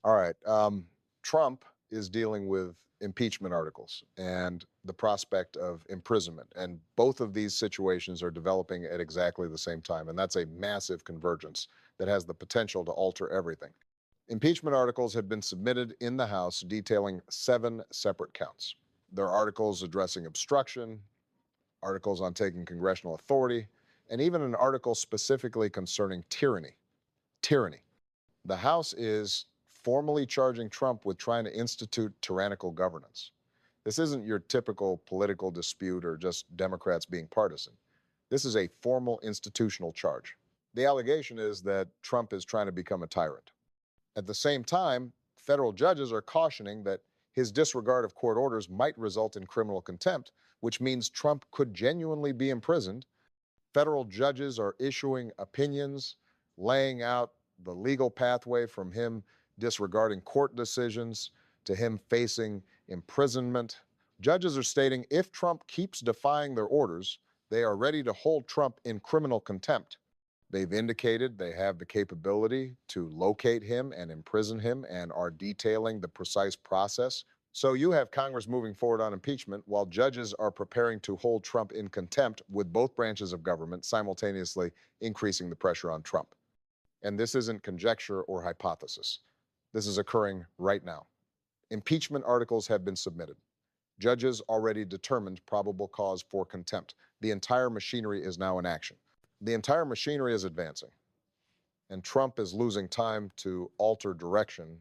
All right. Trump is dealing with impeachment articles and the prospect of imprisonment. And both of these situations are developing at exactly the same time. And that's a massive convergence that has the potential to alter everything. Impeachment articles have been submitted in the House detailing 7 separate counts. There are articles addressing obstruction, articles on taking congressional authority, and even an article specifically concerning tyranny. Tyranny. The House is formally charging Trump with trying to institute tyrannical governance. This isn't your typical political dispute or just Democrats being partisan. This is a formal institutional charge. The allegation is that Trump is trying to become a tyrant. At the same time, federal judges are cautioning that his disregard of court orders might result in criminal contempt, which means Trump could genuinely be imprisoned. Federal judges are issuing opinions, laying out the legal pathway from him disregarding court decisions to him facing imprisonment. Judges are stating if Trump keeps defying their orders, they are ready to hold Trump in criminal contempt. They've indicated they have the capability to locate him and imprison him and are detailing the precise process. So you have Congress moving forward on impeachment while judges are preparing to hold Trump in contempt with both branches of government simultaneously increasing the pressure on Trump. And this isn't conjecture or hypothesis. This is occurring right now. Impeachment articles have been submitted. Judges already determined probable cause for contempt. The entire machinery is now in action. The entire machinery is advancing, and Trump is losing time to alter direction.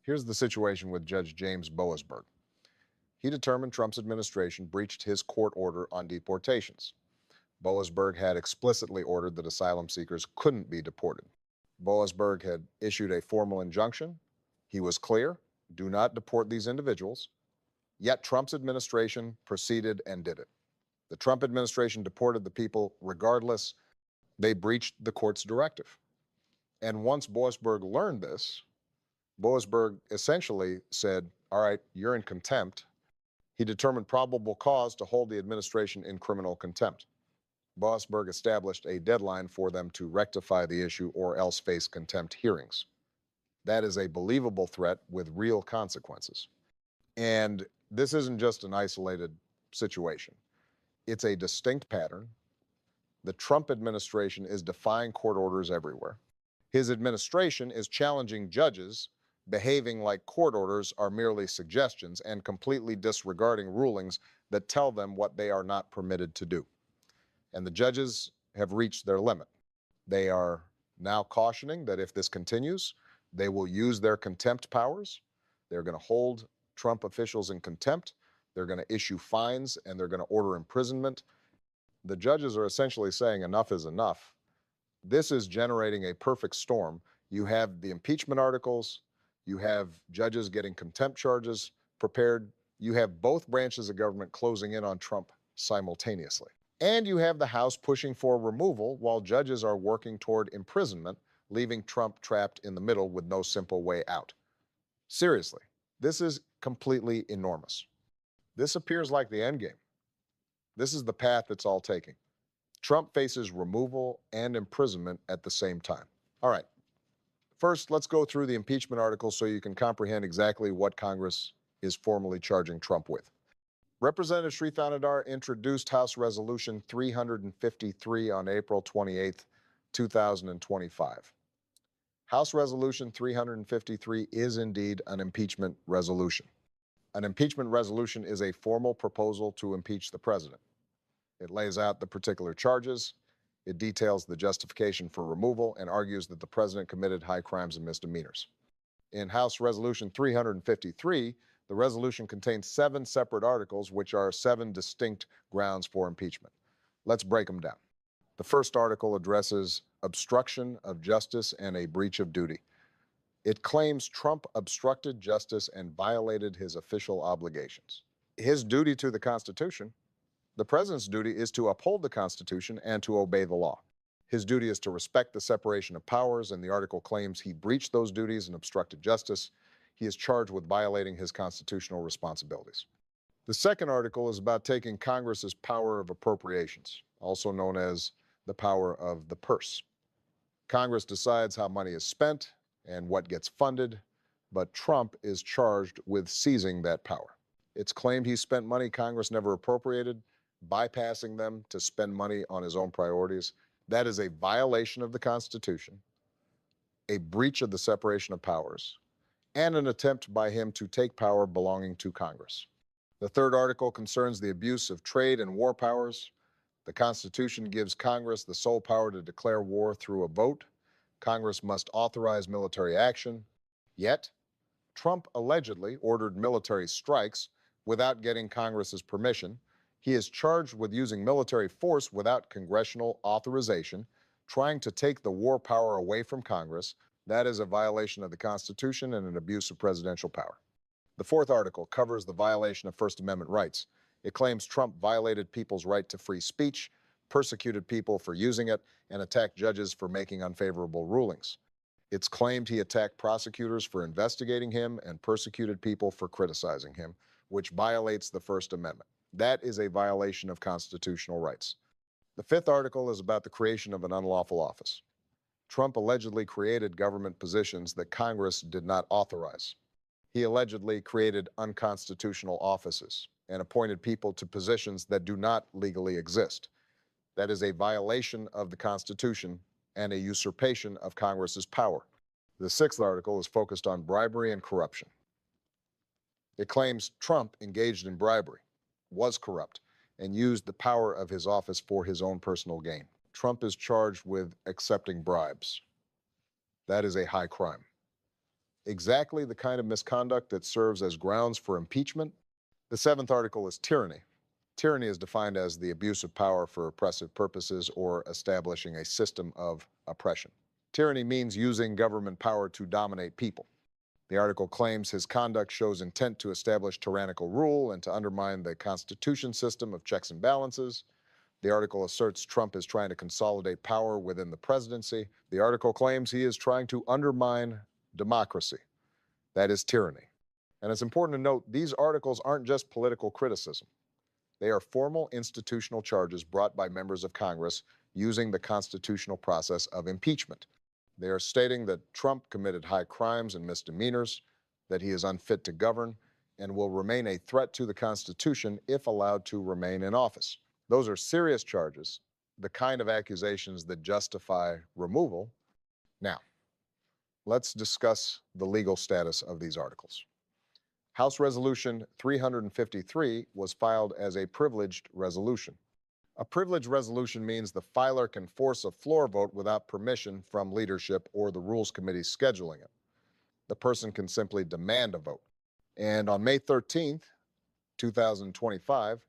Here's the situation with Judge James Boasberg. He determined Trump's administration breached his court order on deportations. Boasberg had explicitly ordered that asylum seekers couldn't be deported. Boasberg had issued a formal injunction. He was clear, do not deport these individuals. Yet Trump's administration proceeded and did it. The Trump administration deported the people regardless. They breached the court's directive. And once Boasberg learned this, Boasberg essentially said, all right, you're in contempt. He determined probable cause to hold the administration in criminal contempt. Boasberg established a deadline for them to rectify the issue or else face contempt hearings. That is a believable threat with real consequences. And this isn't just an isolated situation. It's a distinct pattern. The Trump administration is defying court orders everywhere. His administration is challenging judges behaving like court orders are merely suggestions and completely disregarding rulings that tell them what they are not permitted to do. And the judges have reached their limit. They are now cautioning that if this continues, they will use their contempt powers. They're going to hold Trump officials in contempt. They're going to issue fines and they're going to order imprisonment. The judges are essentially saying enough is enough. This is generating a perfect storm. You have the impeachment articles, you have judges getting contempt charges prepared, you have both branches of government closing in on Trump simultaneously. And you have the House pushing for removal while judges are working toward imprisonment, leaving Trump trapped in the middle with no simple way out. Seriously, this is completely enormous. This appears like the end game. This is the path it's all taking. Trump faces removal and imprisonment at the same time. All right. First, let's go through the impeachment articles so you can comprehend exactly what Congress is formally charging Trump with. Representative Sri Thanadar introduced House Resolution 353 on April 28, 2025. House Resolution 353 is indeed an impeachment resolution. An impeachment resolution is a formal proposal to impeach the president. It lays out the particular charges, it details the justification for removal, and argues that the president committed high crimes and misdemeanors. In House Resolution 353, the resolution contains 7 separate articles, which are 7 distinct grounds for impeachment. Let's break them down. The first article addresses obstruction of justice and a breach of duty. It claims Trump obstructed justice and violated his official obligations. His duty to the Constitution. The president's duty is to uphold the Constitution and to obey the law. His duty is to respect the separation of powers, and the article claims he breached those duties and obstructed justice. He is charged with violating his constitutional responsibilities. The second article is about taking Congress's power of appropriations, also known as the power of the purse. Congress decides how money is spent and what gets funded. but Trump is charged with seizing that power. It's claimed he spent money Congress never appropriated, bypassing them to spend money on his own priorities. That is a violation of the Constitution, a breach of the separation of powers, and an attempt by him to take power belonging to Congress. The third article concerns the abuse of trade and war powers. The Constitution gives Congress the sole power to declare war through a vote. Congress must authorize military action. Yet, Trump allegedly ordered military strikes without getting Congress's permission. He is charged with using military force without congressional authorization, trying to take the war power away from Congress. That is a violation of the Constitution and an abuse of presidential power. The fourth article covers the violation of First Amendment rights. It claims Trump violated people's right to free speech, persecuted people for using it, and attacked judges for making unfavorable rulings. It's claimed he attacked prosecutors for investigating him and persecuted people for criticizing him, which violates the First Amendment. That is a violation of constitutional rights. The fifth article is about the creation of an unlawful office. Trump allegedly created government positions that Congress did not authorize. He allegedly created unconstitutional offices and appointed people to positions that do not legally exist. That is a violation of the Constitution and a usurpation of Congress's power. The sixth article is focused on bribery and corruption. It claims Trump engaged in bribery, was corrupt, and used the power of his office for his own personal gain. Trump is charged with accepting bribes. That is a high crime. Exactly the kind of misconduct that serves as grounds for impeachment. The seventh article is tyranny. Tyranny is defined as the abuse of power for oppressive purposes or establishing a system of oppression. Tyranny means using government power to dominate people. The article claims his conduct shows intent to establish tyrannical rule and to undermine the Constitution system of checks and balances. The article asserts Trump is trying to consolidate power within the presidency. The article claims he is trying to undermine democracy. That is tyranny. And it's important to note these articles aren't just political criticism. They are formal institutional charges brought by members of Congress using the constitutional process of impeachment. They are stating that Trump committed high crimes and misdemeanors, that he is unfit to govern, and will remain a threat to the Constitution if allowed to remain in office. Those are serious charges, the kind of accusations that justify removal. Now, let's discuss the legal status of these articles. House Resolution 353 was filed as a privileged resolution. A privileged resolution means the filer can force a floor vote without permission from leadership or the Rules Committee scheduling it. The person can simply demand a vote. And on May 13th, 2025,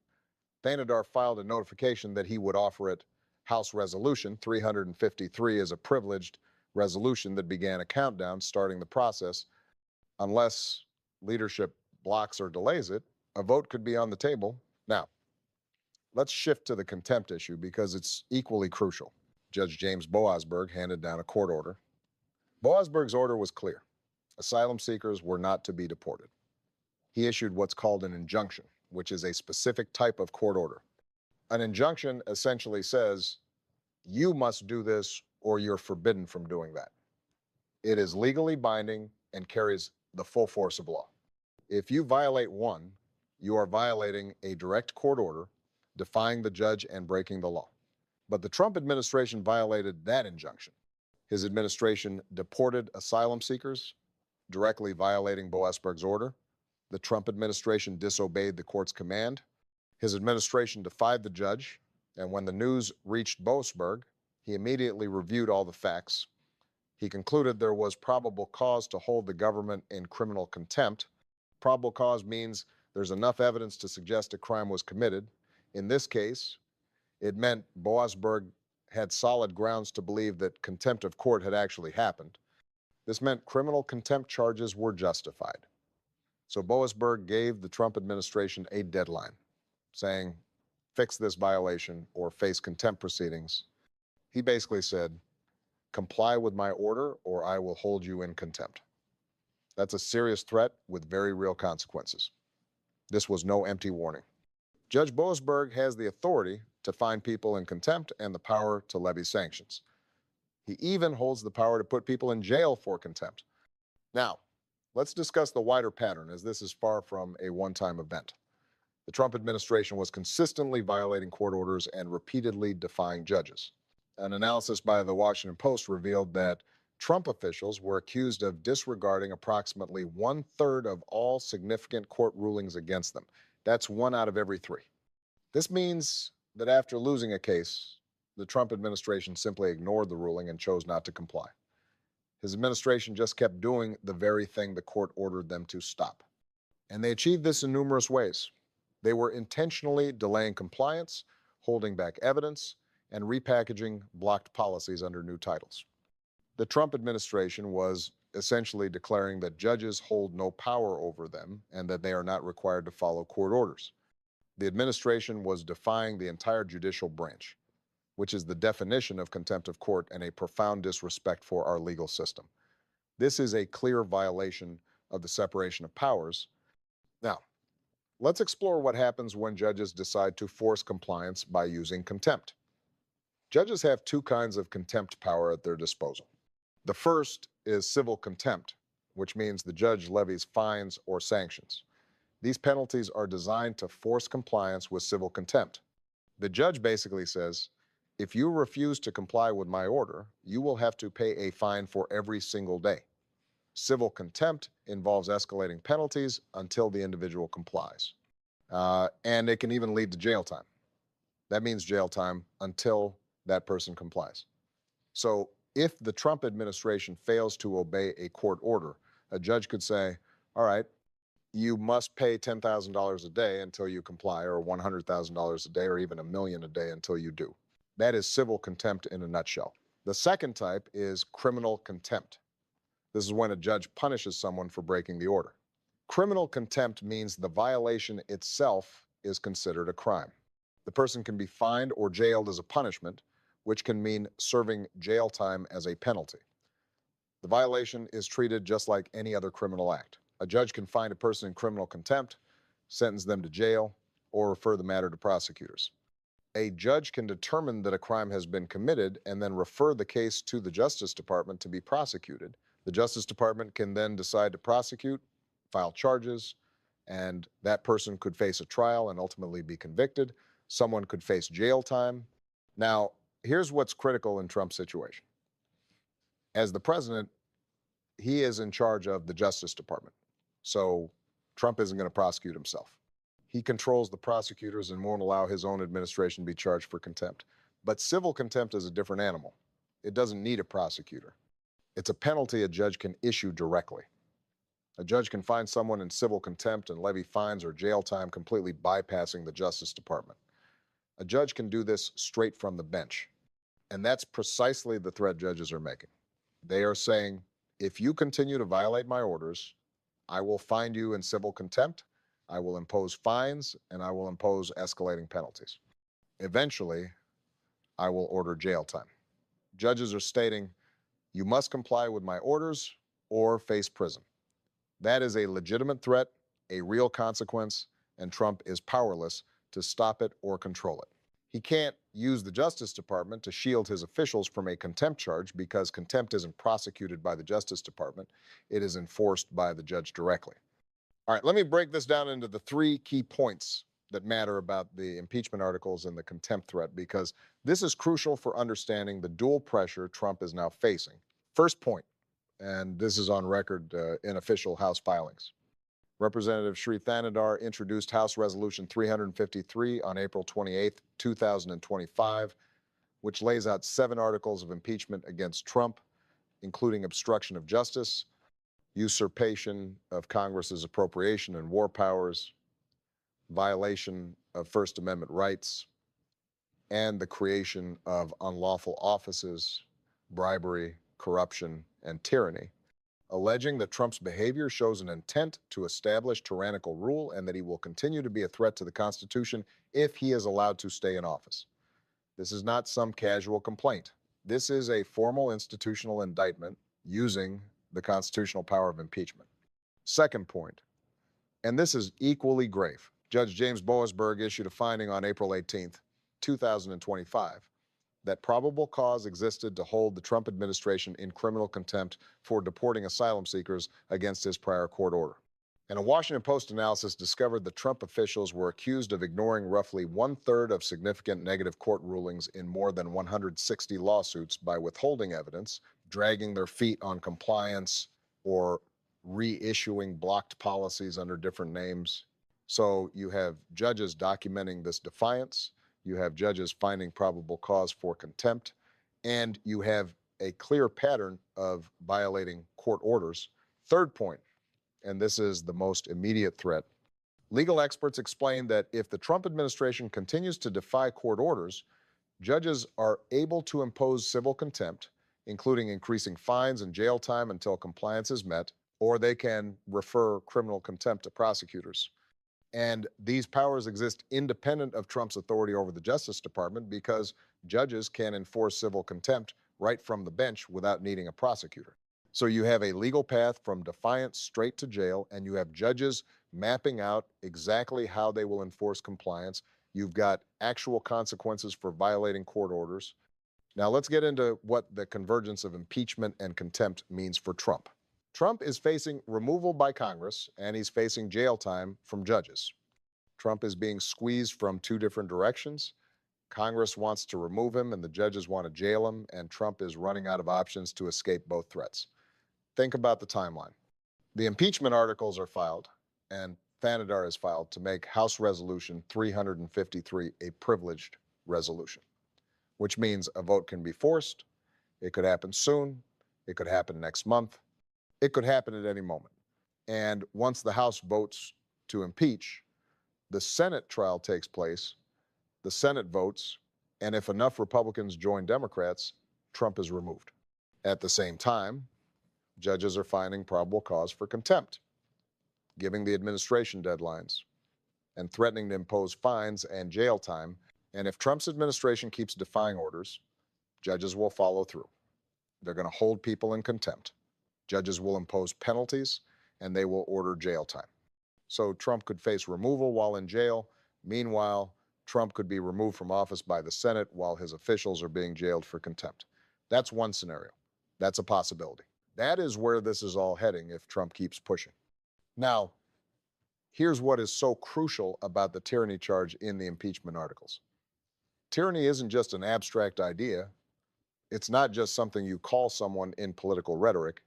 Thanedar filed a notification that he would offer it House Resolution 353 as a privileged resolution that began a countdown starting the process. Unless leadership blocks or delays it, a vote could be on the table now. Let's shift to the contempt issue because it's equally crucial. Judge James Boasberg handed down a court order. Boasberg's order was clear. Asylum seekers were not to be deported. He issued what's called an injunction, which is a specific type of court order. An injunction essentially says, you must do this or you're forbidden from doing that. It is legally binding and carries the full force of law. If you violate one, you are violating a direct court order, defying the judge and breaking the law. But the Trump administration violated that injunction. His administration deported asylum seekers, directly violating Boasberg's order. The Trump administration disobeyed the court's command. His administration defied the judge, and when the news reached Boasberg, he immediately reviewed all the facts. He concluded there was probable cause to hold the government in criminal contempt. Probable cause means there's enough evidence to suggest a crime was committed. In this case, it meant Boasberg had solid grounds to believe that contempt of court had actually happened. This meant criminal contempt charges were justified. So Boasberg gave the Trump administration a deadline, saying, fix this violation or face contempt proceedings. He basically said, comply with my order or I will hold you in contempt. That's a serious threat with very real consequences. This was no empty warning. Judge Boasberg has the authority to find people in contempt and the power to levy sanctions. He even holds the power to put people in jail for contempt. Now, Let's discuss the wider pattern, as this is far from a one-time event. The Trump administration was consistently violating court orders and repeatedly defying judges. An analysis by the Washington Post revealed that Trump officials were accused of disregarding approximately one-third of all significant court rulings against them. That's one out of every three. This means that after losing a case, the Trump administration simply ignored the ruling and chose not to comply. His administration just kept doing the very thing the court ordered them to stop. And they achieved this in numerous ways. They were intentionally delaying compliance, holding back evidence, and repackaging blocked policies under new titles. The Trump administration was essentially declaring that judges hold no power over them and that they are not required to follow court orders. The administration was defying the entire judicial branch, which is the definition of contempt of court and a profound disrespect for our legal system. This is a clear violation of the separation of powers. Now, let's explore what happens when judges decide to force compliance by using contempt. Judges have two kinds of contempt power at their disposal. The first is civil contempt, which means the judge levies fines or sanctions. These penalties are designed to force compliance with civil contempt. The judge basically says, if you refuse to comply with my order, you will have to pay a fine for every single day. Civil contempt involves escalating penalties until the individual complies. And it can even lead to jail time. That means jail time until that person complies. So if the Trump administration fails to obey a court order, a judge could say, all right, you must pay $10,000 a day until you comply, or $100,000 a day, or even $1 million a day until you do. That is civil contempt in a nutshell. The second type is criminal contempt. This is when a judge punishes someone for breaking the order. Criminal contempt means the violation itself is considered a crime. The person can be fined or jailed as a punishment, which can mean serving jail time as a penalty. The violation is treated just like any other criminal act. A judge can find a person in criminal contempt, sentence them to jail, or refer the matter to prosecutors. A judge can determine that a crime has been committed and then refer the case to the Justice Department to be prosecuted. The Justice Department can then decide to prosecute, file charges, and that person could face a trial and ultimately be convicted. Someone could face jail time. Now, here's what's critical in Trump's situation. As the president, he is in charge of the Justice Department. So Trump isn't going to prosecute himself. He controls the prosecutors and won't allow his own administration to be charged for contempt. But civil contempt is a different animal. It doesn't need a prosecutor. It's a penalty a judge can issue directly. A judge can find someone in civil contempt and levy fines or jail time, completely bypassing the Justice Department. A judge can do this straight from the bench. And that's precisely the threat judges are making. They are saying, if you continue to violate my orders, I will find you in civil contempt, I will impose fines, and I will impose escalating penalties. Eventually, I will order jail time. Judges are stating, you must comply with my orders or face prison. That is a legitimate threat, a real consequence, and Trump is powerless to stop it or control it. He can't use the Justice Department to shield his officials from a contempt charge because contempt isn't prosecuted by the Justice Department. It is enforced by the judge directly. All right, let me break this down into the three key points that matter about the impeachment articles and the contempt threat, because this is crucial for understanding the dual pressure Trump is now facing. First point, and this is on record in official House filings. Representative Shri Thanadar introduced House Resolution 353 on April 28, 2025, which lays out 7 articles of impeachment against Trump, including obstruction of justice, usurpation of Congress's appropriation and war powers, violation of First Amendment rights, and the creation of unlawful offices, bribery, corruption, and tyranny, alleging that Trump's behavior shows an intent to establish tyrannical rule and that he will continue to be a threat to the Constitution if he is allowed to stay in office. This is not some casual complaint. This is a formal institutional indictment using the constitutional power of impeachment. Second point, and this is equally grave. Judge James Boasberg issued a finding on April 18th, 2025, that probable cause existed to hold the Trump administration in criminal contempt for deporting asylum seekers against his prior court order. And a Washington Post analysis discovered that Trump officials were accused of ignoring roughly one-third of significant negative court rulings in more than 160 lawsuits by withholding evidence, dragging their feet on compliance, or reissuing blocked policies under different names. So you have judges documenting this defiance, you have judges finding probable cause for contempt, and you have a clear pattern of violating court orders. Third point, and this is the most immediate threat. Legal experts explain that if the Trump administration continues to defy court orders, judges are able to impose civil contempt, including increasing fines and jail time until compliance is met, or they can refer criminal contempt to prosecutors. And these powers exist independent of Trump's authority over the Justice Department because judges can enforce civil contempt right from the bench without needing a prosecutor. So you have a legal path from defiance straight to jail, and you have judges mapping out exactly how they will enforce compliance. You've got actual consequences for violating court orders. Now let's get into what the convergence of impeachment and contempt means for Trump. Trump is facing removal by Congress, and he's facing jail time from judges. Trump is being squeezed from two different directions. Congress wants to remove him, and the judges want to jail him, and Trump is running out of options to escape both threats. Think about the timeline. The impeachment articles are filed, and Fanidar is filed to make House Resolution 353 a privileged resolution, which means a vote can be forced. It could happen soon. It could happen next month. It could happen at any moment. And once the House votes to impeach, the Senate trial takes place, the Senate votes, and if enough Republicans join Democrats, Trump is removed. At the same time, judges are finding probable cause for contempt, giving the administration deadlines, and threatening to impose fines and jail time. And if Trump's administration keeps defying orders, judges will follow through. They're going to hold people in contempt. Judges will impose penalties, and they will order jail time. So Trump could face removal while in jail. Meanwhile, Trump could be removed from office by the Senate while his officials are being jailed for contempt. That's one scenario. That's a possibility. That is where this is all heading if Trump keeps pushing. Now, here's what is so crucial about the tyranny charge in the impeachment articles. Tyranny isn't just an abstract idea. It's not just something you call someone in political rhetoric.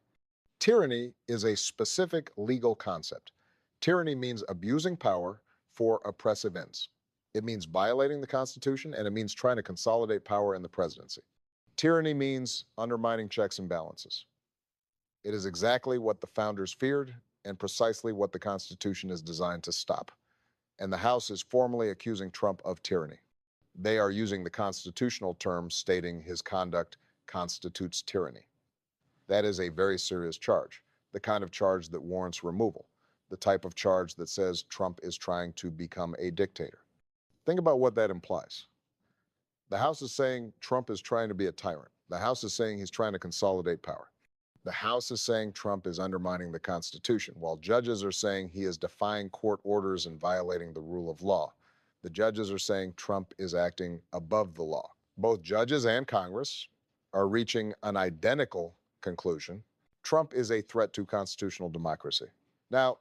Tyranny is a specific legal concept. Tyranny means abusing power for oppressive ends. It means violating the Constitution, and it means trying to consolidate power in the presidency. Tyranny means undermining checks and balances. It is exactly what the founders feared and precisely what the Constitution is designed to stop. And the House is formally accusing Trump of tyranny. They are using the constitutional term stating his conduct constitutes tyranny. That is a very serious charge, the kind of charge that warrants removal, the type of charge that says Trump is trying to become a dictator. Think about what that implies. The House is saying Trump is trying to be a tyrant. The House is saying he's trying to consolidate power. The House is saying Trump is undermining the Constitution, while judges are saying he is defying court orders and violating the rule of law. The judges are saying Trump is acting above the law. Both judges and Congress are reaching an identical conclusion. Trump is a threat to constitutional democracy. Now,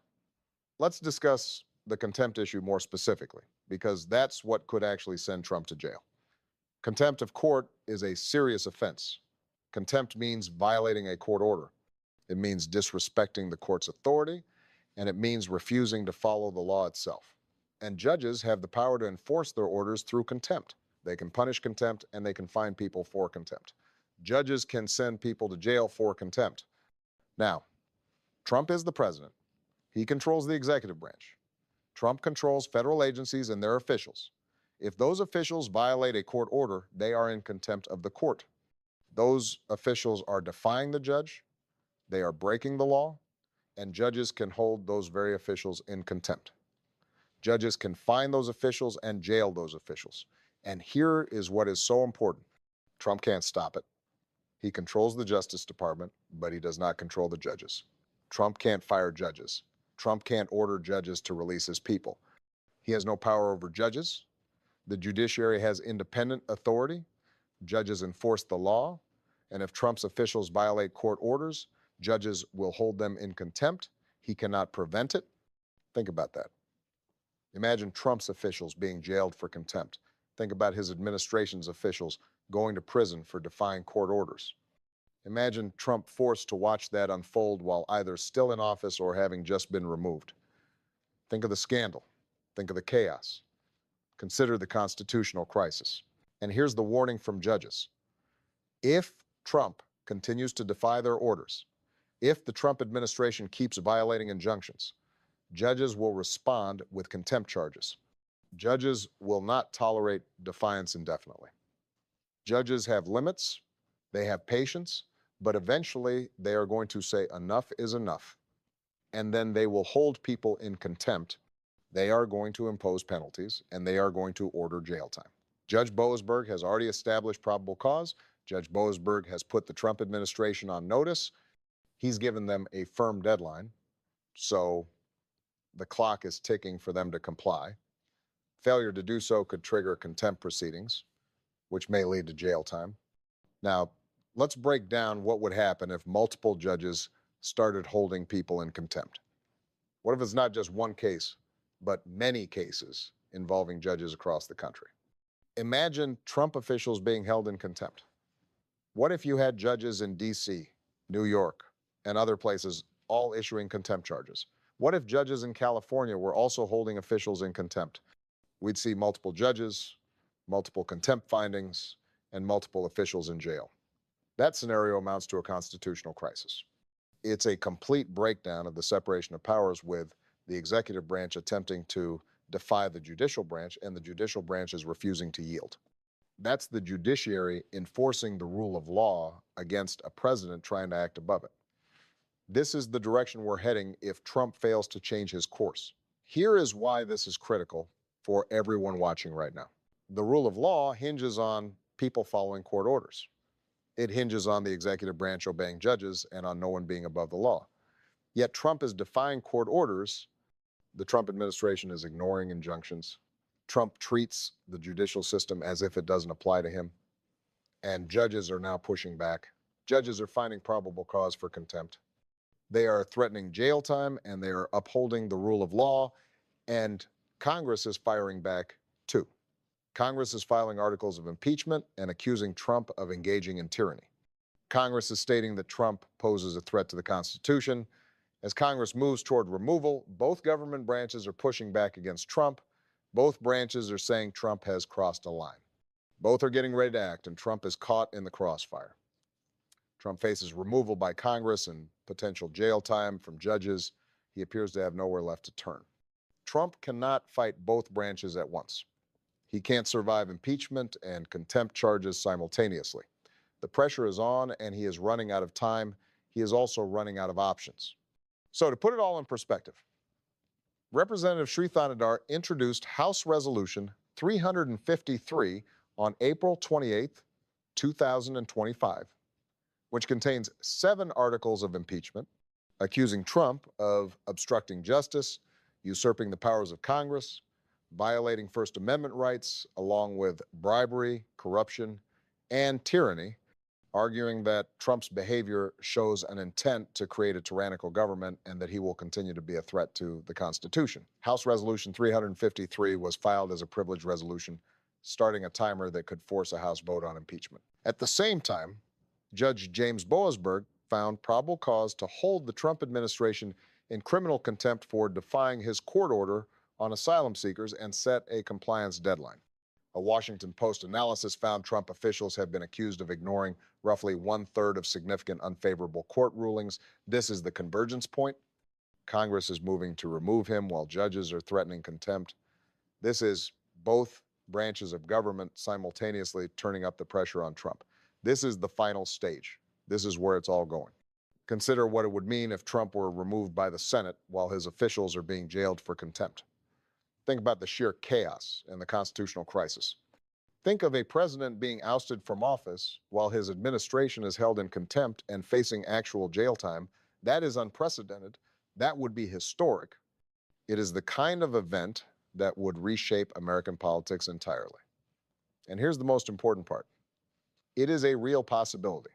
let's discuss the contempt issue more specifically, because that's what could actually send Trump to jail. Contempt of court is a serious offense. Contempt means violating a court order. It means disrespecting the court's authority, and it means refusing to follow the law itself. And judges have the power to enforce their orders through contempt. They can punish contempt, and they can fine people for contempt. Judges can send people to jail for contempt. Now, Trump is the president. He controls the executive branch. Trump controls federal agencies and their officials. If those officials violate a court order, they are in contempt of the court. Those officials are defying the judge, they are breaking the law, and judges can hold those very officials in contempt. Judges can fine those officials and jail those officials. And here is what is so important. Trump can't stop it. He controls the Justice Department, but he does not control the judges. Trump can't fire judges. Trump can't order judges to release his people. He has no power over judges. The judiciary has independent authority. judges enforce the law, and if Trump's officials violate court orders, judges will hold them in contempt. He cannot prevent it. Think about that. Imagine Trump's officials being jailed for contempt. Think about his administration's officials going to prison for defying court orders. Imagine Trump forced to watch that unfold while either still in office or having just been removed. Think of the scandal. Think of the chaos. Consider the constitutional crisis. And here's the warning from judges. If Trump continues to defy their orders, if the Trump administration keeps violating injunctions, judges will respond with contempt charges. Judges will not tolerate defiance indefinitely. Judges have limits, they have patience, but eventually they are going to say enough is enough. And then they will hold people in contempt. They are going to impose penalties, and they are going to order jail time. Judge Boasberg has already established probable cause. Judge Boasberg has put the Trump administration on notice. He's given them a firm deadline, so the clock is ticking for them to comply. Failure to do so could trigger contempt proceedings, which may lead to jail time. Now, let's break down what would happen if multiple judges started holding people in contempt. What if it's not just one case, but many cases involving judges across the country? Imagine Trump officials being held in contempt. What if you had judges in D.C., New York, and other places all issuing contempt charges? What if judges in California were also holding officials in contempt? We'd see multiple judges, multiple contempt findings, and multiple officials in jail. That scenario amounts to a constitutional crisis. It's a complete breakdown of the separation of powers, with the executive branch attempting to defy the judicial branch, and the judicial branch is refusing to yield. That's the judiciary enforcing the rule of law against a president trying to act above it. This is the direction we're heading if Trump fails to change his course. Here is why this is critical for everyone watching right now. The rule of law hinges on people following court orders. It hinges on the executive branch obeying judges and on no one being above the law. Yet Trump is defying court orders. The Trump administration is ignoring injunctions. Trump treats the judicial system as if it doesn't apply to him. And judges are now pushing back. Judges are finding probable cause for contempt. They are threatening jail time, and they are upholding the rule of law. And Congress is firing back too. Congress is filing articles of impeachment and accusing Trump of engaging in tyranny. Congress is stating that Trump poses a threat to the Constitution. As Congress moves toward removal, both government branches are pushing back against Trump. Both branches are saying Trump has crossed a line. Both are getting ready to act, and Trump is caught in the crossfire. Trump faces removal by Congress and potential jail time from judges. He appears to have nowhere left to turn. Trump cannot fight both branches at once. He can't survive impeachment and contempt charges simultaneously. The pressure is on, and he is running out of time. He is also running out of options. So to put it all in perspective, Representative Srithanadar introduced House Resolution 353 on April 28, 2025, which contains 7 articles of impeachment, accusing Trump of obstructing justice, usurping the powers of Congress, violating First Amendment rights, along with bribery, corruption, and tyranny, arguing that Trump's behavior shows an intent to create a tyrannical government and that he will continue to be a threat to the Constitution. House Resolution 353 was filed as a privilege resolution, starting a timer that could force a House vote on impeachment. At the same time, Judge James Boasberg found probable cause to hold the Trump administration in criminal contempt for defying his court order on asylum seekers and set a compliance deadline. A Washington Post analysis found Trump officials have been accused of ignoring roughly 1/3 of significant unfavorable court rulings. This is the convergence point. Congress is moving to remove him while judges are threatening contempt. This is both branches of government simultaneously turning up the pressure on Trump. This is the final stage. This is where it's all going. Consider what it would mean if Trump were removed by the Senate while his officials are being jailed for contempt. Think about the sheer chaos and the constitutional crisis. Think of a president being ousted from office while his administration is held in contempt and facing actual jail time. That is unprecedented. That would be historic. It is the kind of event that would reshape American politics entirely. And here's the most important part. It is a real possibility.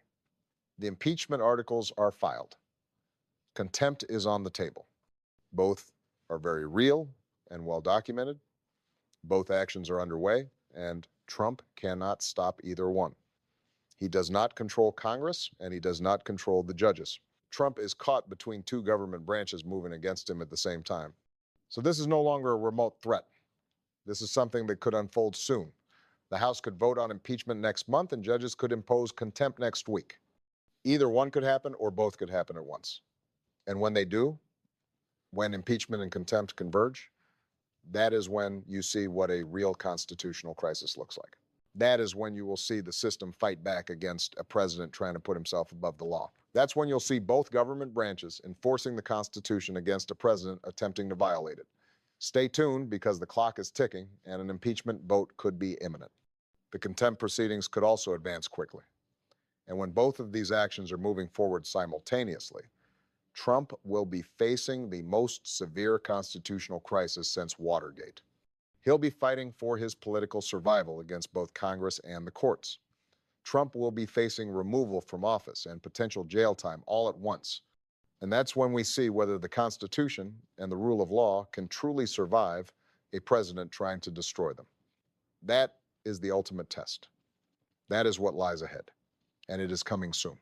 The impeachment articles are filed. Contempt is on the table. Both are very real and well documented. Both actions are underway, and Trump cannot stop either one. He does not control Congress, and he does not control the judges. Trump is caught between two government branches moving against him at the same time. So this is no longer a remote threat. This is something that could unfold soon. The House could vote on impeachment next month, and judges could impose contempt next week. Either one could happen, or both could happen at once. And when they do, when impeachment and contempt converge, that is when you see what a real constitutional crisis looks like. That is when you will see the system fight back against a president trying to put himself above the law. That's when you'll see both government branches enforcing the Constitution against a president attempting to violate it. Stay tuned, because the clock is ticking and an impeachment vote could be imminent. The contempt proceedings could also advance quickly. And when both of these actions are moving forward simultaneously, Trump will be facing the most severe constitutional crisis since Watergate. He'll be fighting for his political survival against both Congress and the courts. Trump will be facing removal from office and potential jail time all at once. And that's when we see whether the Constitution and the rule of law can truly survive a president trying to destroy them. That is the ultimate test. That is what lies ahead, and it is coming soon.